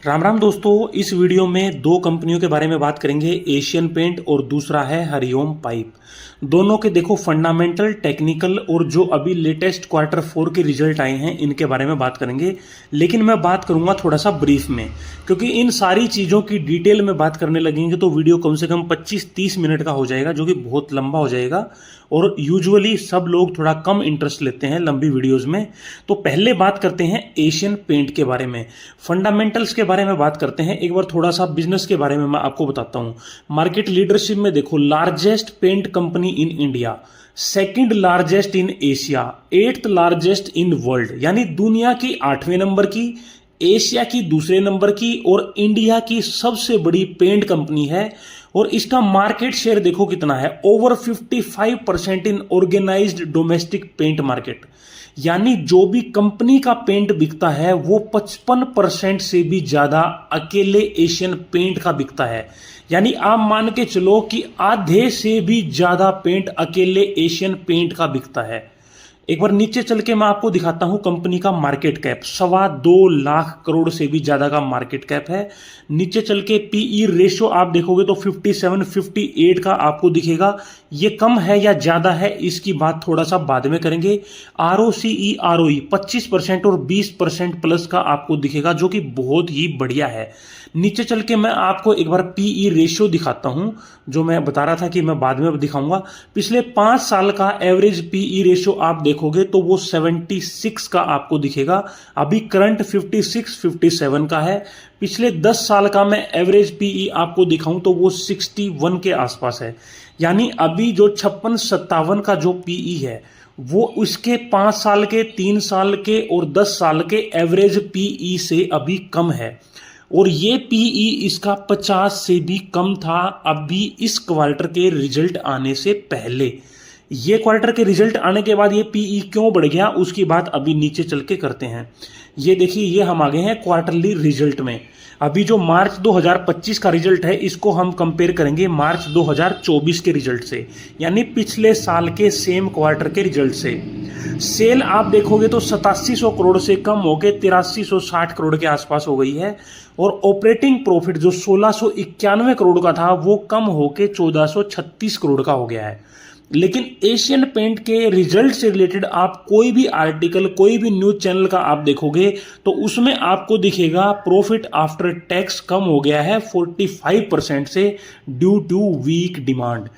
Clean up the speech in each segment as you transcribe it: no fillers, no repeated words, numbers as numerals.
राम राम दोस्तों। इस वीडियो में दो कंपनियों के बारे में बात करेंगे, एशियन पेंट और दूसरा है हरिओम पाइप। दोनों के देखो फंडामेंटल, टेक्निकल और जो अभी लेटेस्ट क्वार्टर 4 के रिजल्ट आए हैं इनके बारे में बात करेंगे। लेकिन मैं बात करूंगा थोड़ा सा ब्रीफ में, क्योंकि इन सारी चीज़ों की डिटेल में बात करने लगेंगे तो वीडियो कम से कम 25-30 मिनट का हो जाएगा, जो कि बहुत लंबा हो जाएगा। और यूजुअली सब लोग थोड़ा कम इंटरेस्ट लेते हैं लंबी वीडियोस में। तो पहले बात करते हैं एशियन पेंट के बारे में, फंडामेंटल्स के बारे में बात करते हैं। एक बार थोड़ा सा बिजनेस के बारे में मैं आपको बताता हूं। मार्केट लीडरशिप में देखो, largest paint company in India, second largest in Asia, 8th largest in world, यानी दुनिया की 8वें नंबर की, एशिया की दूसरे नंबर की और इंडिया की सबसे बड़ी पेंट कंपनी है। और इसका मार्केट शेयर देखो कितना है, ओवर 55% इन ऑर्गेनाइज्ड डोमेस्टिक पेंट मार्केट। यानी जो भी कंपनी का पेंट बिकता है वो 55% से भी ज्यादा अकेले एशियन पेंट का बिकता है। यानी आप मान के चलो कि आधे से भी ज्यादा पेंट अकेले एशियन पेंट का बिकता है। एक बार नीचे चल के मैं आपको दिखाता हूं कंपनी का मार्केट कैप, 2.25 लाख करोड़ से भी ज्यादा का मार्केट कैप है। नीचे चल के पीई रेशियो आप देखोगे तो 57-58 का आपको दिखेगा। ये कम है या ज्यादा है इसकी बात थोड़ा सा बाद में करेंगे। आरओसीई आरओई 25% और 20% प्लस का आपको दिखेगा, जो कि बहुत ही बढ़िया है। नीचे चल के मैं आपको एक बार पीई रेशियो दिखाता हूं, जो मैं बता रहा था कि मैं बाद में दिखाऊंगा। पिछले 5 साल का एवरेज पीई रेशियो आप देखोगे तो वो 76 का आपको दिखेगा। अभी करंट 56-57 का है। पिछले 10 साल का मैं एवरेज पीई आपको दिखाऊं तो वो 61 के आसपास है। यानी अभी जो 56-57 का जो पीई है वो उसके 5 साल के, 3 साल के और 10 साल के एवरेज पीई से अभी कम है। और ये पीई इसका 50 से भी कम था अभी इस क्वार्टर के रिजल्ट आने से पहले। ये क्वार्टर के रिजल्ट आने के बाद ये पीई क्यों बढ़ गया उसकी बात अभी नीचे चल के करते हैं। ये देखिए, ये हम आ गए हैं क्वार्टरली रिजल्ट में। अभी जो मार्च 2025 का रिजल्ट है इसको हम कंपेयर करेंगे मार्च 2024 के रिजल्ट से, यानी पिछले साल के सेम क्वार्टर के रिजल्ट से। सेल आप देखोगे तो 8700 करोड़ से कम होकर 8360 करोड़ के आसपास हो गई है। और ऑपरेटिंग प्रॉफिट जो 1691 करोड़ का था वो कम होकर 1436 करोड़ का हो गया है। लेकिन एशियन पेंट के रिजल्ट से रिलेटेड आप कोई भी आर्टिकल, कोई भी न्यूज चैनल का आप देखोगे तो उसमें आपको दिखेगा प्रॉफिट आफ्टर टैक्स कम हो गया है 45% से, ड्यू टू वीक डिमांड।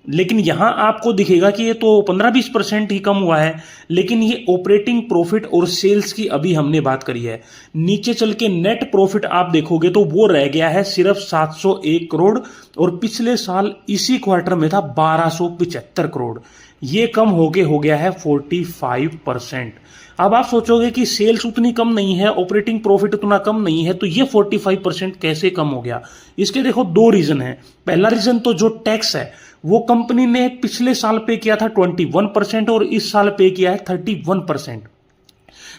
लेकिन यहां आपको दिखेगा कि ये तो 15-20% ही कम हुआ है। लेकिन ये ऑपरेटिंग प्रॉफिट और सेल्स की अभी हमने बात करी है। नीचे चल के नेट प्रॉफिट आप देखोगे तो वो रह गया है सिर्फ 701 करोड़ और पिछले साल इसी क्वार्टर में था 1275 करोड़। ये कम होके हो गया है 45%। अब आप सोचोगे कि सेल्स उतनी कम नहीं है, ऑपरेटिंग प्रॉफिट उतना कम नहीं है, तो ये 45% कैसे कम हो गया? इसके देखो 2 रीजन है। पहला रीजन तो जो टैक्स है वो कंपनी ने पिछले साल पे किया था 21% और इस साल पे किया है 31%।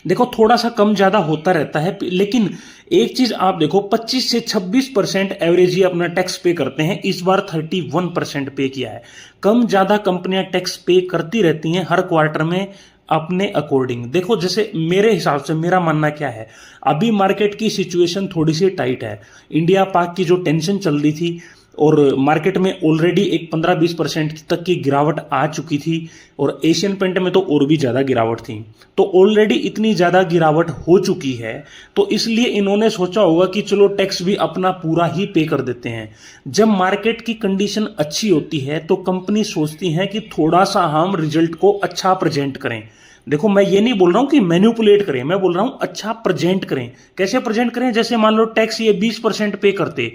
देखो थोड़ा सा कम ज्यादा होता रहता है, लेकिन एक चीज आप देखो 25 से 26% एवरेज ही अपना टैक्स पे करते हैं। इस बार 31% पे किया है। कम ज्यादा कंपनियां टैक्स पे करती रहती हैं हर क्वार्टर में अपने अकॉर्डिंग। देखो जैसे मेरे हिसाब से मेरा मानना क्या है, अभी मार्केट की सिचुएशन थोड़ी सी टाइट है। इंडिया पाक की जो टेंशन चल रही थी और मार्केट में ऑलरेडी एक 15-20% तक की गिरावट आ चुकी थी और एशियन पेंट में तो और भी ज़्यादा गिरावट थी। तो ऑलरेडी इतनी ज़्यादा गिरावट हो चुकी है तो इसलिए इन्होंने सोचा होगा कि चलो टैक्स भी अपना पूरा ही पे कर देते हैं। जब मार्केट की कंडीशन अच्छी होती है तो कंपनी सोचती है कि थोड़ा सा हम रिजल्ट को अच्छा प्रेजेंट करें। देखो मैं ये नहीं बोल रहा हूं कि मैन्युपुलेट करें, मैं बोल रहा हूं अच्छा प्रेजेंट करें। कैसे प्रेजेंट करें? जैसे मान लो टैक्स ये 20% पे करते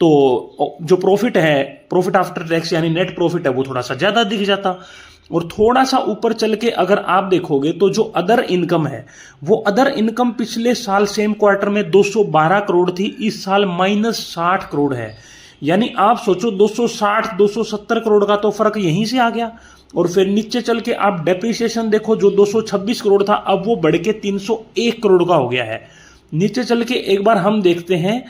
तो जो प्रॉफिट है, प्रॉफिट आफ्टर टैक्स यानी नेट प्रॉफिट है, वो थोड़ा सा ज्यादा दिख जाता। और थोड़ा सा ऊपर चल के अगर आप देखोगे तो जो अदर इनकम है वो अदर इनकम पिछले साल सेम क्वार्टर में 212 करोड़ थी, इस साल -60 करोड़ है। यानी आप सोचो 260-270 करोड़ का तो फर्क यहीं से आ गया। और फिर नीचे चल के आप डेप्रिसिएशन देखो, जो 226 करोड़ था अब वो बढ़ के 301 करोड़ का हो गया है। नीचे चल के एक बार हम देखते हैं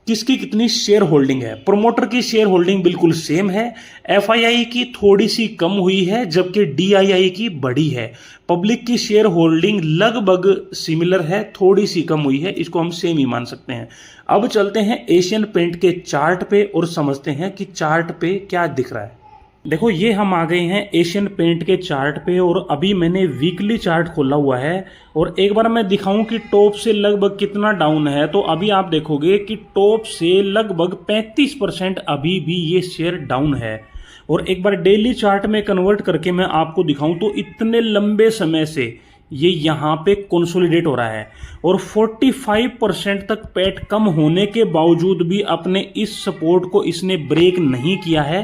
किसकी कितनी शेयर होल्डिंग है। प्रोमोटर की शेयर होल्डिंग बिल्कुल सेम है, एफआईआई की थोड़ी सी कम हुई है जबकि डीआईआई की बढ़ी है। पब्लिक की शेयर होल्डिंग लगभग सिमिलर है, थोड़ी सी कम हुई है, इसको हम सेम ही मान सकते हैं। अब चलते हैं एशियन पेंट के चार्ट पे और समझते हैं कि चार्ट पे क्या दिख रहा है। देखो ये हम आ गए हैं एशियन पेंट के चार्ट पे और अभी मैंने वीकली चार्ट खोला हुआ है और एक बार मैं दिखाऊं कि टॉप से लगभग कितना डाउन है। तो अभी आप देखोगे कि टॉप से लगभग 35% अभी भी ये शेयर डाउन है। और एक बार डेली चार्ट में कन्वर्ट करके मैं आपको दिखाऊं तो इतने लंबे समय से ये यहाँ पे कंसोलिडेट हो रहा है और 45% तक पैट कम होने के बावजूद भी अपने इस सपोर्ट को इसने ब्रेक नहीं किया है।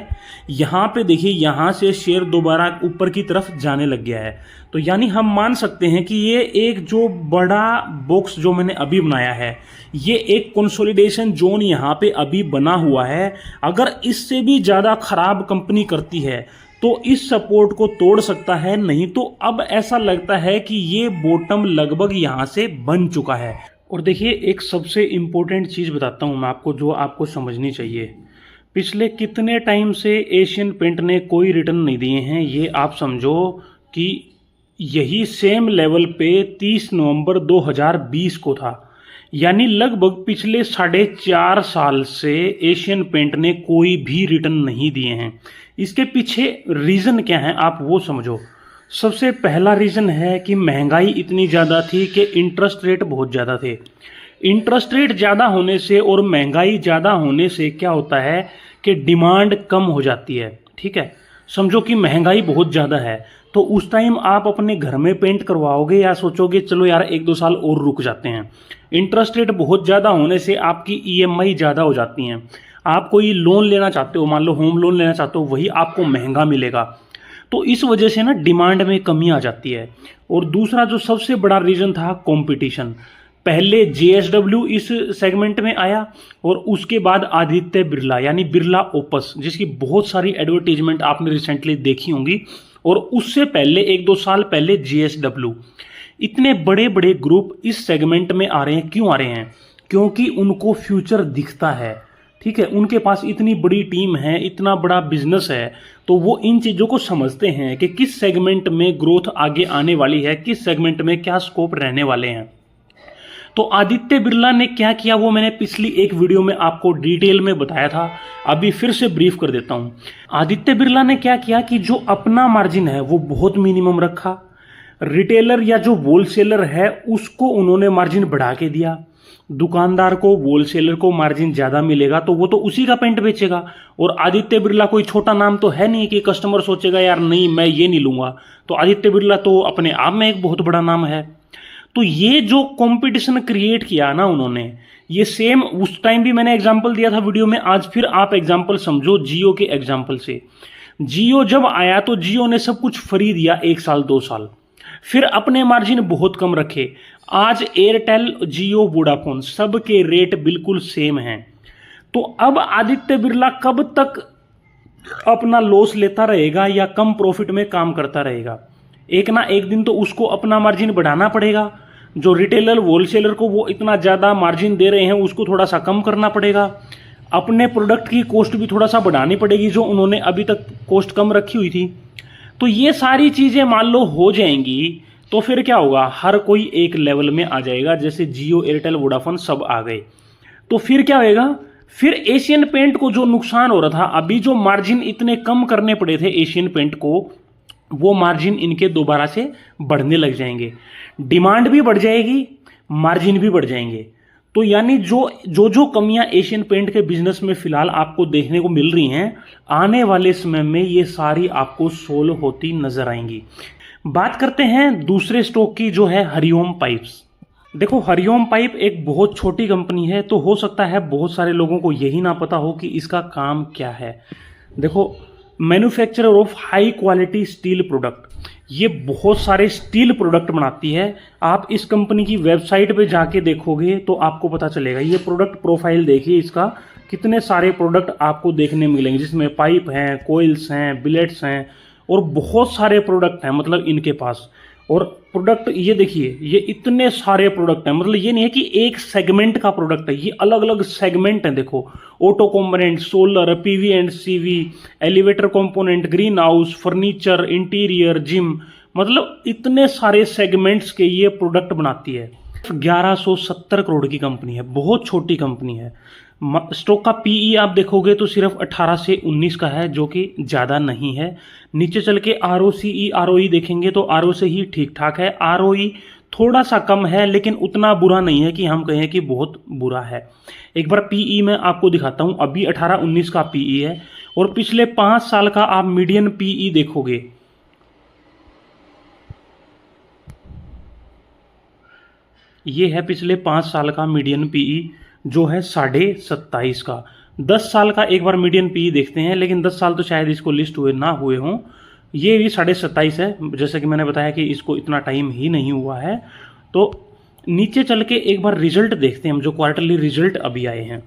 यहाँ पे देखिए, यहाँ से शेयर दोबारा ऊपर की तरफ जाने लग गया है। तो यानी हम मान सकते हैं कि ये एक जो बड़ा बॉक्स जो मैंने अभी बनाया है, ये एक कंसोलिडेशन जोन यहाँ पे अभी बना हुआ है। अगर इससे भी ज़्यादा खराब कंपनी करती है तो इस सपोर्ट को तोड़ सकता है, नहीं तो अब ऐसा लगता है कि ये बॉटम लगभग यहां से बन चुका है। और देखिए एक सबसे इंपॉर्टेंट चीज बताता हूं मैं आपको, जो आपको समझनी चाहिए। पिछले कितने टाइम से एशियन पेंट ने कोई रिटर्न नहीं दिए हैं, ये आप समझो कि यही सेम लेवल पे 30 नवंबर 2020 को था। यानी लगभग पिछले 4.5 साल से एशियन पेंट ने कोई भी रिटर्न नहीं दिए हैं। इसके पीछे रीज़न क्या है आप वो समझो। सबसे पहला रीज़न है कि महंगाई इतनी ज़्यादा थी कि इंटरेस्ट रेट बहुत ज़्यादा थे। इंटरेस्ट रेट ज़्यादा होने से और महंगाई ज़्यादा होने से क्या होता है कि डिमांड कम हो जाती है। ठीक है, समझो कि महंगाई बहुत ज़्यादा है तो उस टाइम आप अपने घर में पेंट करवाओगे या सोचोगे चलो यार 1-2 साल और रुक जाते हैं। इंटरेस्ट रेट बहुत ज़्यादा होने से आपकी ईएमआई ज़्यादा हो जाती हैं। आप कोई लोन लेना चाहते हो, मान लो होम लोन लेना चाहते हो, वही आपको महंगा मिलेगा। तो इस वजह से ना डिमांड में कमी आ जाती है। और दूसरा जो सबसे बड़ा रीज़न था कंपटीशन। पहले जेएसडब्ल्यू इस सेगमेंट में आया और उसके बाद आदित्य बिरला यानी बिरला ओपस, जिसकी बहुत सारी एडवर्टीजमेंट आपने रिसेंटली देखी होंगी। और उससे पहले 1-2 साल पहले जेएसडब्ल्यू। इतने बड़े बड़े ग्रुप इस सेगमेंट में आ रहे हैं। क्यों आ रहे हैं? क्योंकि उनको फ्यूचर दिखता है। ठीक है, उनके पास इतनी बड़ी टीम है, इतना बड़ा बिजनेस है, तो वो इन चीज़ों को समझते हैं कि किस सेगमेंट में ग्रोथ आगे आने वाली है, किस सेगमेंट में क्या स्कोप रहने वाले हैं। तो आदित्य बिरला ने क्या किया वो मैंने पिछली एक वीडियो में आपको डिटेल में बताया था, अभी फिर से ब्रीफ कर देता हूं। आदित्य बिरला ने क्या किया कि जो अपना मार्जिन है वो बहुत मिनिमम रखा। रिटेलर या जो होलसेलर है उसको उन्होंने मार्जिन बढ़ा के दिया। दुकानदार को, होलसेलर को मार्जिन ज्यादा मिलेगा तो वो तो उसी का पेंट बेचेगा। और आदित्य बिरला कोई छोटा नाम तो है नहीं कि कस्टमर सोचेगा यार नहीं मैं ये नहीं लूंगा। तो आदित्य बिरला तो अपने आप में एक बहुत बड़ा नाम है। तो ये जो कंपटीशन क्रिएट किया ना उन्होंने, ये सेम उस टाइम भी मैंने एग्जांपल दिया था वीडियो में, आज फिर आप एग्जांपल समझो जियो के एग्जांपल से। जियो जब आया तो जियो ने सब कुछ फ्री दिया 1 साल 2 साल, फिर अपने मार्जिन बहुत कम रखे। आज एयरटेल, जियो, वोडाफोन सबके रेट बिल्कुल सेम हैं। तो अब आदित्य बिरला कब तक अपना लॉस लेता रहेगा या कम प्रॉफिट में काम करता रहेगा? एक ना एक दिन तो उसको अपना मार्जिन बढ़ाना पड़ेगा। जो रिटेलर, होलसेलर को वो इतना ज़्यादा मार्जिन दे रहे हैं उसको थोड़ा सा कम करना पड़ेगा। अपने प्रोडक्ट की कॉस्ट भी थोड़ा सा बढ़ानी पड़ेगी जो उन्होंने अभी तक कॉस्ट कम रखी हुई थी। तो ये सारी चीज़ें मान लो हो जाएंगी तो फिर क्या होगा, हर कोई एक लेवल में आ जाएगा। जैसे जियो, एयरटेल, वोडाफोन सब आ गए तो फिर क्या होएगा, फिर एशियन पेंट को जो नुकसान हो रहा था, अभी जो मार्जिन इतने कम करने पड़े थे एशियन पेंट को, वो मार्जिन इनके दोबारा से बढ़ने लग जाएंगे। डिमांड भी बढ़ जाएगी, मार्जिन भी बढ़ जाएंगे। तो यानी जो कमियां एशियन पेंट के बिजनेस में फिलहाल आपको देखने को मिल रही हैं, आने वाले समय में ये सारी आपको सोल्व होती नजर आएंगी। बात करते हैं दूसरे स्टॉक की जो है हरिओम पाइप्स। देखो हरिओम पाइप एक बहुत छोटी कंपनी है, तो हो सकता है बहुत सारे लोगों को यही ना पता हो कि इसका काम क्या है। देखो, manufacturer of high quality steel product, ये बहुत सारे स्टील प्रोडक्ट बनाती है। आप इस कंपनी की वेबसाइट पे जाके देखोगे तो आपको पता चलेगा। ये प्रोडक्ट प्रोफाइल देखिए इसका, कितने सारे प्रोडक्ट आपको देखने मिलेंगे जिसमें पाइप हैं, कोइल्स हैं, बिलेट्स हैं और बहुत सारे प्रोडक्ट हैं मतलब इनके पास। और प्रोडक्ट ये देखिए, ये इतने सारे प्रोडक्ट हैं, मतलब ये नहीं है कि एक सेगमेंट का प्रोडक्ट है, ये अलग अलग सेगमेंट हैं। देखो, auto component, solar, PV and CV, elevator component, green house, furniture, interior, gym, मतलब इतने सारे सेगमेंट्स के ये प्रोडक्ट बनाती है। 1170 करोड़ की कंपनी है, बहुत छोटी कंपनी है। स्टॉक का पीई आप देखोगे तो सिर्फ 18 से 19 का है, जो कि ज़्यादा नहीं है। नीचे चल के आरओसीई, आरओई देखेंगे तो आरओसीई ठीक ठाक है, आरओई थोड़ा सा कम है, लेकिन उतना बुरा नहीं है कि हम कहें कि बहुत बुरा है। एक बार पीई मैं आपको दिखाता हूँ, अभी 18-19 का पीई है, और पिछले 5 साल का आप मीडियन पीई देखोगे, ये है पिछले 5 साल का मीडियन पीई, जो है 27.5 का। 10 साल का एक बार मीडियन पीई देखते हैं, लेकिन 10 साल तो शायद इसको लिस्ट हुए ना हुए हों। ये भी 27.5 है, जैसे कि मैंने बताया कि इसको इतना टाइम ही नहीं हुआ है। तो नीचे चल के एक बार रिजल्ट देखते हैं हम, जो क्वार्टरली रिजल्ट अभी आए हैं।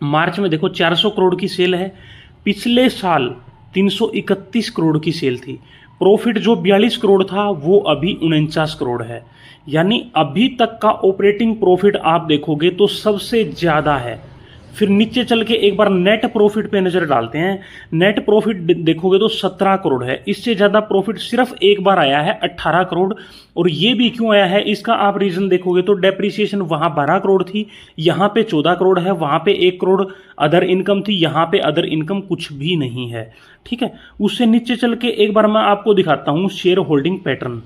मार्च में देखो 400 करोड़ की सेल है, पिछले साल 331 करोड़ की सेल थी। प्रॉफिट जो 42 करोड़ था वो अभी 49 करोड़ है, यानी अभी तक का ऑपरेटिंग प्रॉफिट आप देखोगे तो सबसे ज़्यादा है। फिर नीचे चल के एक बार नेट प्रॉफिट पे नज़र डालते हैं। नेट प्रॉफिट देखोगे तो 17 करोड़ है, इससे ज़्यादा प्रॉफिट सिर्फ एक बार आया है 18 करोड़। और ये भी क्यों आया है, इसका आप रीज़न देखोगे तो डेप्रिसिएशन वहाँ 12 करोड़ थी, यहाँ पे 14 करोड़ है, वहाँ पे 1 करोड़ अदर इनकम थी, यहाँ पे अदर इनकम कुछ भी नहीं है। ठीक है, उससे नीचे चल के एक बार मैं आपको दिखाता हूँ शेयर होल्डिंग पैटर्न।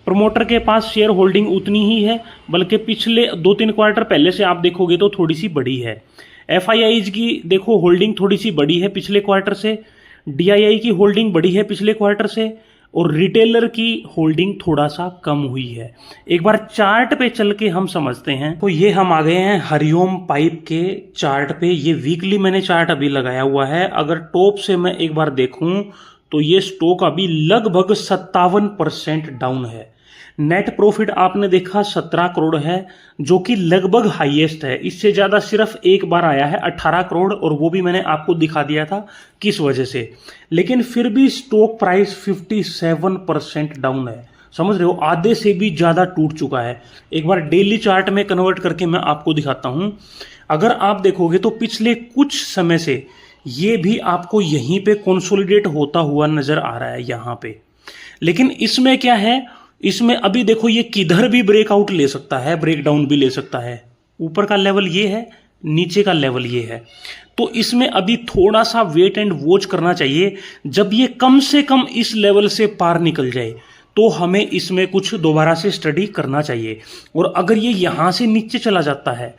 प्रमोटर के पास शेयर होल्डिंग उतनी ही है, बल्कि पिछले 2-3 क्वार्टर पहले से आप देखोगे तो थोड़ी सी बड़ी है। एफआईआईज की देखो होल्डिंग थोड़ी सी बड़ी है पिछले क्वार्टर से, डीआईआई की होल्डिंग बड़ी है पिछले क्वार्टर से, और रिटेलर की होल्डिंग थोड़ा सा कम हुई है। एक बार चार्ट पे चल के हम समझते हैं। तो ये हम आ गए हैं हरिओम पाइप के चार्ट पे। ये वीकली मैंने चार्ट अभी लगाया हुआ है। अगर टॉप से मैं एक बार देखूं तो ये स्टॉक अभी लगभग 57% डाउन है। नेट प्रॉफिट आपने देखा 17 करोड़ है, जो कि लगभग हाईएस्ट है। इससे ज़्यादा सिर्फ एक बार आया है 18 करोड़, और वो भी मैंने आपको दिखा दिया था किस वजह से। लेकिन फिर भी स्टॉक प्राइस 57% डाउन है। समझ रहे हो, आधे से भी ज़्यादा टूट चुका है। एक बार डेली चार्ट में कन्वर्ट करके मैं आपको दिखाता हूँ। अगर आप देखोगे तो पिछले कुछ समय से ये भी आपको यहीं पे कंसोलिडेट होता हुआ नज़र आ रहा है यहाँ पे। लेकिन इसमें क्या है, इसमें अभी देखो ये किधर भी ब्रेकआउट ले सकता है, ब्रेकडाउन भी ले सकता है। ऊपर का लेवल ये है, नीचे का लेवल ये है। तो इसमें अभी थोड़ा सा वेट एंड वॉच करना चाहिए। जब ये कम से कम इस लेवल से पार निकल जाए तो हमें इसमें कुछ दोबारा से स्टडी करना चाहिए। और अगर ये यहाँ से नीचे चला जाता है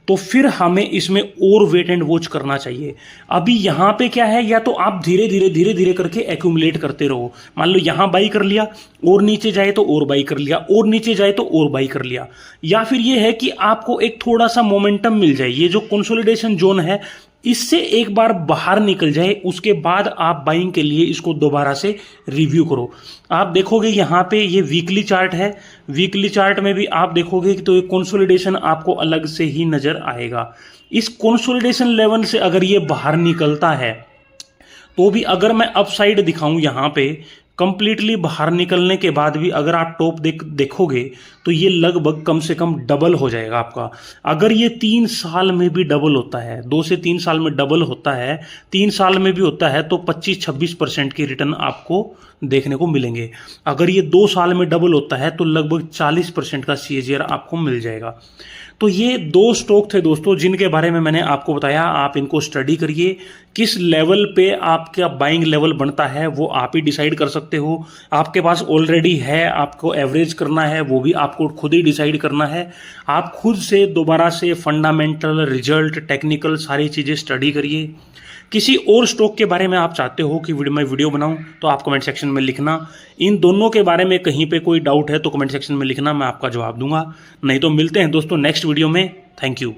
तो फिर हमें इसमें और वेट एंड वॉच करना चाहिए। अभी यहाँ पे क्या है, या तो आप धीरे धीरे करके एक्यूमुलेट करते रहो। मान लो यहाँ बाई कर लिया, और नीचे जाए तो और बाई कर लिया, और नीचे जाए तो और बाई कर लिया। या फिर ये है कि आपको एक थोड़ा सा मोमेंटम मिल जाए, ये जो कंसोलिडेशन जोन है इससे एक बार बाहर निकल जाए, उसके बाद आप बाइंग के लिए इसको दोबारा से रिव्यू करो। आप देखोगे यहाँ पे ये वीकली चार्ट है, वीकली चार्ट में भी आप देखोगे कि तो ये कंसोलिडेशन आपको अलग से ही नजर आएगा। इस कंसोलिडेशन लेवल से अगर ये बाहर निकलता है तो भी, अगर मैं अपसाइड दिखाऊं यहाँ पे, कंप्लीटली बाहर निकलने के बाद भी अगर आप टॉप देखोगे तो ये लगभग कम से कम डबल हो जाएगा आपका। अगर ये 3 साल में भी डबल होता है, 2 से 3 साल में डबल होता है, 3 साल में भी होता है, तो 25-26% की रिटर्न आपको देखने को मिलेंगे। अगर ये 2 साल में डबल होता है तो लगभग 40% का CAGR आपको मिल जाएगा। तो ये 2 स्टॉक थे दोस्तों, जिनके बारे में मैंने आपको बताया। आप इनको स्टडी करिए, किस लेवल पे आपका बाइंग लेवल बनता है वो आप ही डिसाइड कर सकते हो। आपके पास ऑलरेडी है, आपको एवरेज करना है वो भी आपको खुद ही डिसाइड करना है। आप खुद से दोबारा से फंडामेंटल, रिजल्ट, टेक्निकल सारी चीज़ें स्टडी करिए। किसी और स्टॉक के बारे में आप चाहते हो कि मैं वीडियो बनाऊं तो आप कमेंट सेक्शन में लिखना। इन दोनों के बारे में कहीं पे कोई डाउट है तो कमेंट सेक्शन में लिखना, मैं आपका जवाब दूंगा। नहीं तो मिलते हैं दोस्तों नेक्स्ट वीडियो में। Thank you.